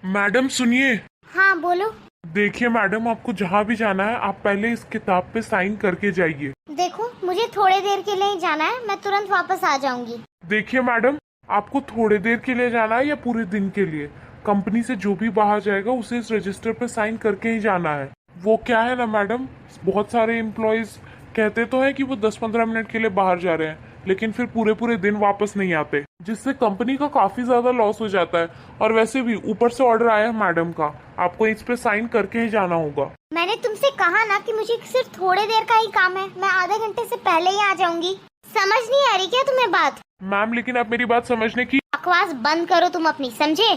Madam सुनिए। हाँ बोलो। देखिए मैडम, आपको जहाँ भी जाना है आप पहले इस किताब पे साइन करके जाइए। देखो मुझे थोड़ी देर के लिए ही जाना है, मैं तुरंत वापस आ जाऊंगी। देखिए मैडम, आपको थोड़ी देर के लिए जाना है या पूरे दिन के लिए, कंपनी से जो भी बाहर जाएगा उसे इस रजिस्टर पे साइन करके ही जाना है। वो क्या है ना मैडम, बहुत सारे एम्प्लॉयज कहते तो है कि वो 10-15 मिनट के लिए बाहर जा रहे हैं, लेकिन फिर पूरे पूरे दिन वापस नहीं आते, जिससे कंपनी का काफी ज्यादा लॉस हो जाता है। और वैसे भी ऊपर से ऑर्डर आया है मैडम का, आपको इस पे साइन करके ही जाना होगा। मैंने तुमसे कहा ना कि मुझे सिर्फ थोड़ी देर का ही काम है, मैं आधे घंटे से पहले ही आ जाऊंगी। समझ नहीं आ रही क्या तुम्हें बात? मैम लेकिन आप मेरी बात समझने की। बकवास बंद करो तुम अपनी, समझे?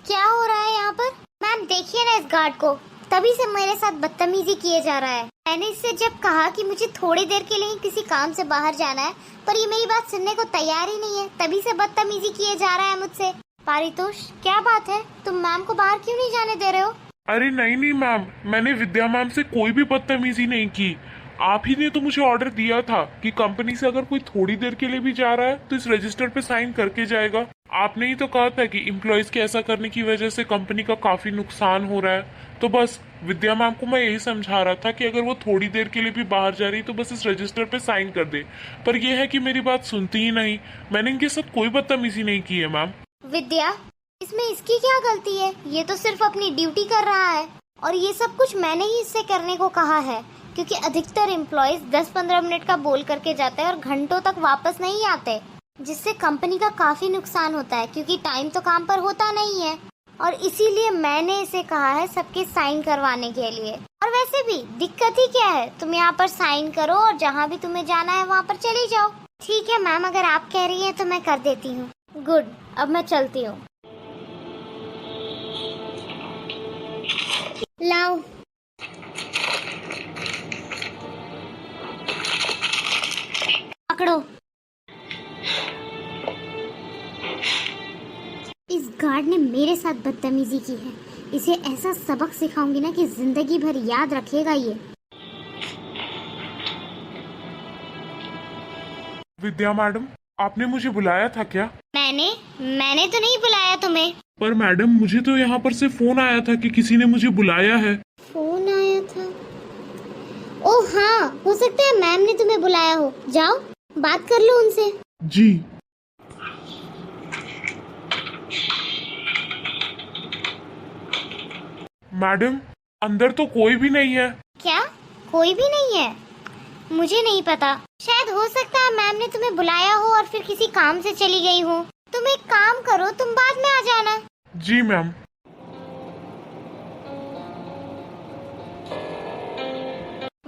क्या हो रहा है यहाँ पर? मैम देखिए ना इस गार्ड को, तभी से मेरे साथ बदतमीजी किए जा रहा है। मैंने इससे जब कहा कि मुझे थोड़ी देर के लिए किसी काम से बाहर जाना है, पर ये मेरी बात सुनने को तैयार ही नहीं है, तभी से बदतमीजी किए जा रहा है मुझसे। पारितोष क्या बात है, तुम मैम को बाहर क्यों नहीं जाने दे रहे हो? अरे नहीं नहीं मैम, मैंने विद्या मैम से कोई भी बदतमीजी नहीं की। आप ही ने तो मुझे ऑर्डर दिया था कि कंपनी से अगर कोई थोड़ी देर के लिए भी जा रहा है तो इस रजिस्टर पे साइन करके जाएगा। आपने ही तो कहा था कि इम्प्लॉयज के ऐसा करने की वजह से कंपनी का काफी नुकसान हो रहा है। तो बस विद्या मैम को मैं यही समझा रहा था कि अगर वो थोड़ी देर के लिए भी बाहर जा रही तो बस इस रजिस्टर पे साइन कर दे, पर यह है कि मेरी बात सुनती ही नहीं। मैंने इनके साथ कोई बदतमीजी नहीं की है मैम। विद्या, इसमें इसकी क्या गलती है? ये तो सिर्फ अपनी ड्यूटी कर रहा है, और ये सब कुछ मैंने ही इससे करने को कहा है, क्योंकि अधिकतर एम्प्लॉयज 10-15 मिनट का बोल करके जाते हैं और घंटों तक वापस नहीं आते, जिससे कंपनी का काफी नुकसान होता है, क्योंकि टाइम तो काम पर होता नहीं है। और इसीलिए मैंने इसे कहा है सबके साइन करवाने के लिए। और वैसे भी दिक्कत ही क्या है, तुम यहाँ पर साइन करो और जहाँ भी तुम्हें जाना है वहाँ पर चली जाओ। ठीक है मैम, अगर आप कह रही हैं तो मैं कर देती हूँ। गुड, अब मैं चलती हूँ। लाओ। पकड़ो। इस गार्ड ने मेरे साथ बदतमीजी की है, इसे ऐसा सबक सिखाऊंगी ना कि जिंदगी भर याद रखेगा ये। विद्या मैडम, आपने मुझे बुलाया था क्या? मैंने तो नहीं बुलाया तुम्हें। पर मैडम मुझे तो यहाँ पर से फोन आया था कि किसी ने मुझे बुलाया है। फोन आया था? ओह हाँ, हो सकता है मैम ने तुम्हें बुलाया हो। जाओ बात कर लो उनसे। जी। मैडम अंदर तो कोई भी नहीं है। क्या कोई भी नहीं है? मुझे नहीं पता, शायद हो सकता है मैम ने तुम्हें बुलाया हो और फिर किसी काम से चली गई हो। तुम एक काम करो, तुम बाद में आ जाना। जी मैम।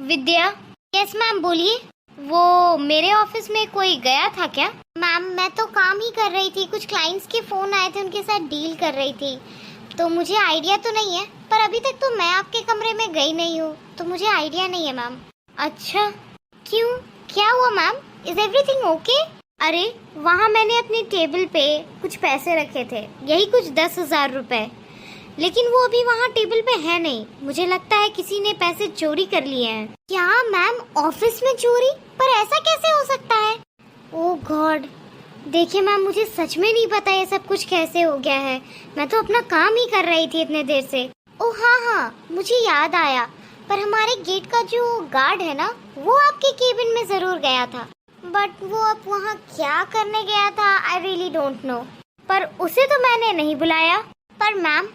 विद्या। यस मैम, बोलिए। वो मेरे ऑफिस में कोई गया था क्या? मैम मैं तो काम ही कर रही थी, कुछ क्लाइंट्स के फोन आए थे, उनके साथ डील कर रही थी, तो मुझे आइडिया तो नहीं है। पर अभी तक तो मैं आपके कमरे में गई नहीं हूँ, तो मुझे आइडिया नहीं है मैम। अच्छा, क्यों, क्या हुआ मैम? Is everything okay? अरे वहाँ मैंने अपनी टेबल पे कुछ पैसे रखे थे, यही कुछ 10,000 रुपए, लेकिन वो अभी वहाँ टेबल पे है नहीं। मुझे लगता है किसी ने पैसे चोरी कर लिए हैं। क्या मैम, ऑफिस में चोरी? पर ऐसा कैसे हो सकता है? ओह गॉड, देखिए मैम, मुझे सच में नहीं पता ये सब कुछ कैसे हो गया है। मैं तो अपना काम ही कर रही थी इतने देर से। ओह हाँ, मुझे याद आया, पर हमारे गेट का जो गार्ड है ना, वो आपके केबिन में जरूर गया था, बट वो अब वहाँ क्या करने गया था आई रियली डोंट नो। पर उसे तो मैंने नहीं बुलाया। पर मैम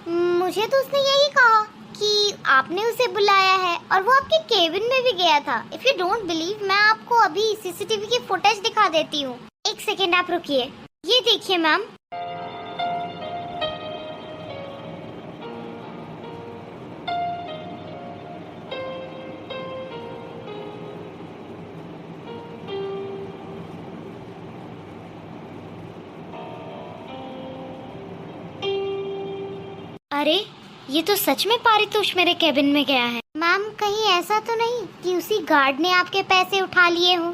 मुझे तो उसने यही कहा कि आपने उसे बुलाया है और वो आपके केबिन में भी गया था। इफ यू डोंट बिलीव, मैं आपको अभी सीसीटीवी की फुटेज दिखा देती हूँ। एक सेकेंड आप रुकिए, ये देखिए मैम। अरे ये तो सच में पारितोष मेरे केबिन में गया है। मैम कहीं ऐसा तो नहीं कि उसी गार्ड ने आपके पैसे उठा लिए हो?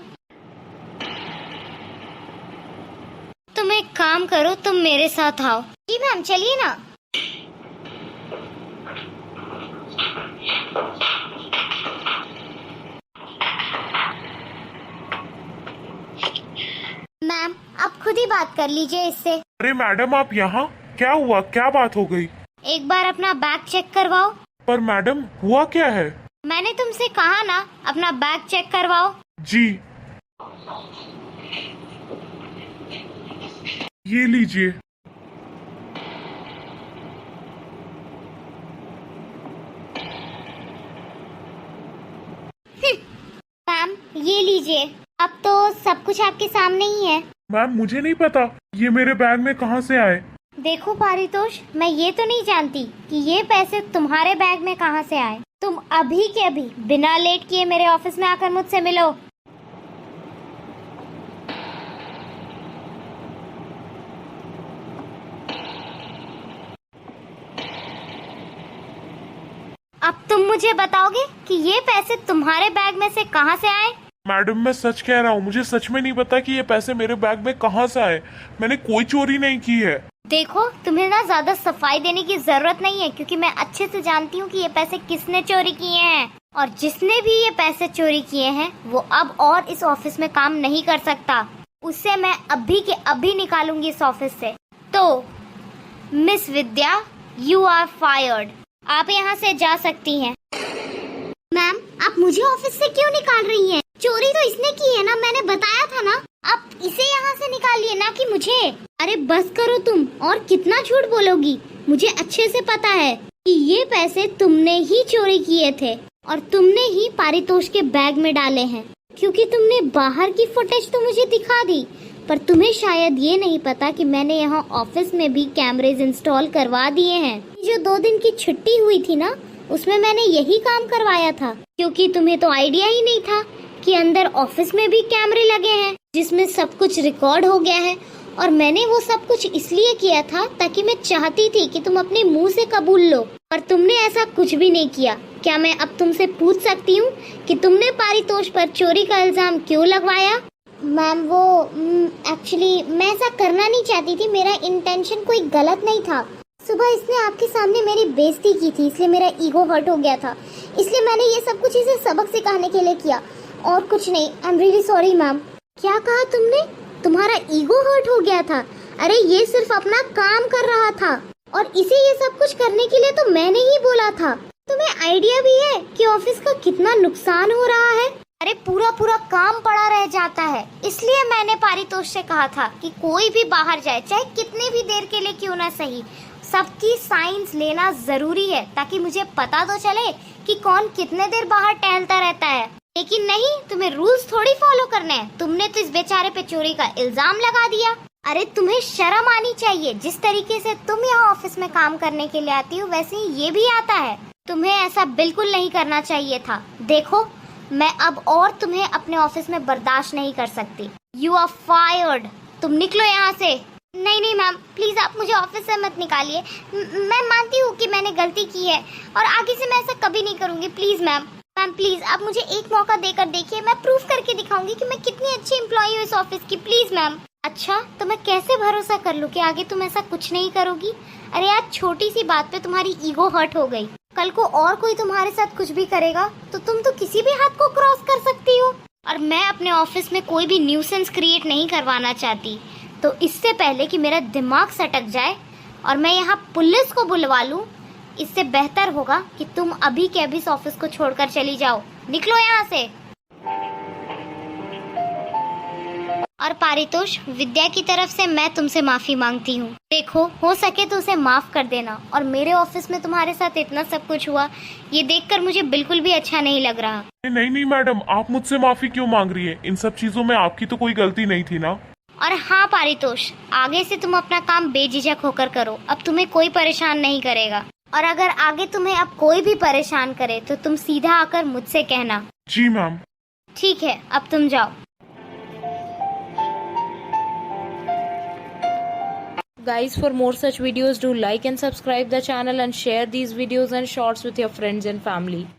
तुम एक काम करो, तुम मेरे साथ आओ। जी मैम, चलिए ना। मैम आप खुद ही बात कर लीजिए इससे। अरे मैडम आप यहाँ, क्या हुआ, क्या बात हो गई? एक बार अपना बैग चेक करवाओ। पर मैडम हुआ क्या है? मैंने तुमसे कहा ना, अपना बैग चेक करवाओ। जी, ये लीजिए। मैम ये लीजिए, अब तो सब कुछ आपके सामने ही है। मैम मुझे नहीं पता ये मेरे बैग में कहाँ से आए। देखो पारितोष, मैं ये तो नहीं जानती कि ये पैसे तुम्हारे बैग में कहाँ से आए। तुम अभी के अभी बिना लेट किए मेरे ऑफिस में आकर मुझसे मिलो। अब तुम मुझे बताओगे कि ये पैसे तुम्हारे बैग में से कहाँ से आए? मैडम मैं सच कह रहा हूँ, मुझे सच में नहीं पता कि ये पैसे मेरे बैग में कहाँ से आए। मैंने कोई चोरी नहीं की है। देखो, तुम्हें ना ज्यादा सफाई देने की जरूरत नहीं है, क्योंकि मैं अच्छे से जानती हूँ कि ये पैसे किसने चोरी किए हैं। और जिसने भी ये पैसे चोरी किए हैं वो अब और इस ऑफिस में काम नहीं कर सकता। उसे मैं अभी के अभी निकालूंगी इस ऑफिस से। तो Miss Vidya, you are fired. आप यहाँ से जा सकती हैं। मैम आप मुझे ऑफिस से क्यों निकाल रही हैं? चोरी तो इसने की है ना, मैंने बताया था ना। आप इसे यहाँ से निकालिए, ना कि मुझे। अरे बस करो तुम, और कितना झूठ बोलोगी। मुझे अच्छे से पता है कि ये पैसे तुमने ही चोरी किए थे और तुमने ही पारितोष के बैग में डाले हैं, क्योंकि तुमने बाहर की फुटेज तो मुझे दिखा दी, पर तुम्हें शायद ये नहीं पता कि मैंने यहाँ ऑफिस में भी कैमरेज इंस्टॉल करवा दिए हैं। जो 2 दिन की छुट्टी हुई थी ना, उसमें मैंने यही काम करवाया था, क्योंकि तुम्हें तो आइडिया ही नहीं था कि अंदर ऑफिस में भी कैमरे लगे हैं जिसमें सब कुछ रिकॉर्ड हो गया है। और मैंने वो सब कुछ इसलिए किया था ताकि मैं चाहती थी कि तुम अपने मुंह से कबूल लो, पर तुमने ऐसा कुछ भी नहीं किया। क्या मैं अब तुमसे पूछ सकती हूँ कि तुमने पारितोष पर चोरी का इल्जाम क्यों लगवाया? मैम वो एक्चुअली मैं ऐसा करना नहीं चाहती थी, मेरा इंटेंशन कोई गलत नहीं था। सुबह इसने आपके सामने मेरी बेइज्जती की थी, इसलिए मेरा ईगो हर्ट हो गया था, इसलिए मैंने ये सब कुछ इसे सबक सिखाने के लिए किया, और कुछ नहीं। I am really sorry ma'am. क्या कहा तुमने? तुम्हारा ईगो हर्ट हो गया था? अरे ये सिर्फ अपना काम कर रहा था, और इसे ये सब कुछ करने के लिए तो मैंने ही बोला था। तुम्हें आइडिया भी है कि ऑफिस का कितना नुकसान हो रहा है? अरे पूरा पूरा काम पड़ा रह जाता है, इसलिए मैंने पारितोष से कहा था कि कोई भी बाहर जाए, चाहे कितने भी देर के लिए क्यों ना सही, सबकी साइंस लेना जरूरी है, ताकि मुझे पता तो चले कि कौन कितने देर बाहर टहलता रहता है। लेकिन नहीं, तुम्हें रूल्स थोड़ी फॉलो करने हैं। तुमने तो इस बेचारे पे चोरी का इल्जाम लगा दिया। अरे तुम्हें शर्म आनी चाहिए। जिस तरीके से तुम यहाँ ऑफिस में काम करने के लिए आती हो, वैसे ही ये भी आता है। तुम्हें ऐसा बिल्कुल नहीं करना चाहिए था। देखो, मैं अब और तुम्हें अपने ऑफिस में बर्दाश्त नहीं कर सकती। You are fired. तुम निकलो यहाँ से। नहीं नहीं मैम, प्लीज आप मुझे ऑफिस से मत निकालिए। मैं मानती हूँ कि मैंने गलती की है, और आगे से मैं ऐसा कभी नहीं करूँगी। प्लीज मैम, मैम प्लीज आप मुझे एक मौका देकर देखिए। मैं प्रूफ करके दिखाऊंगी कि मैं कितनी अच्छी एम्प्लॉई हूँ इस ऑफिस की। Please ma'am. अच्छा, तो मैं कैसे भरोसा कर लूँ कि आगे तुम ऐसा कुछ नहीं करोगी? अरे यार, छोटी सी बात पे तुम्हारी ईगो हर्ट हो गई। कल को और कोई तुम्हारे साथ कुछ भी करेगा तो तुम तो किसी भी हद को क्रॉस कर सकती हो। और मैं अपने ऑफिस में कोई भी न्यूसेंस क्रिएट नहीं करवाना चाहती। तो इससे पहले कि मेरा दिमाग सटक जाए और मैं यहाँ पुलिस को बुलवा लूँ, इससे बेहतर होगा कि तुम अभी के अभी इस ऑफिस को छोड़कर चली जाओ। निकलो यहाँ से। और पारितोष, विद्या की तरफ से मैं तुमसे माफी मांगती हूँ। देखो, हो सके तो उसे माफ कर देना। और मेरे ऑफिस में तुम्हारे साथ इतना सब कुछ हुआ, ये देखकर मुझे बिल्कुल भी अच्छा नहीं लग रहा। नहीं नहीं मैडम, आप मुझसे माफी क्यों मांग रही है? इन सब चीजों में आपकी तो कोई गलती नहीं थी ना। और हाँ पारितोष, आगे से तुम अपना काम बेझिझक होकर करो। अब तुम्हें कोई परेशान नहीं करेगा। और अगर आगे तुम्हें अब कोई भी परेशान करे तो तुम सीधा आकर मुझसे कहना। जी मैम। ठीक है, अब तुम जाओ। Guys, for more such videos, do like and subscribe the channel and share these videos and shorts with your friends and family.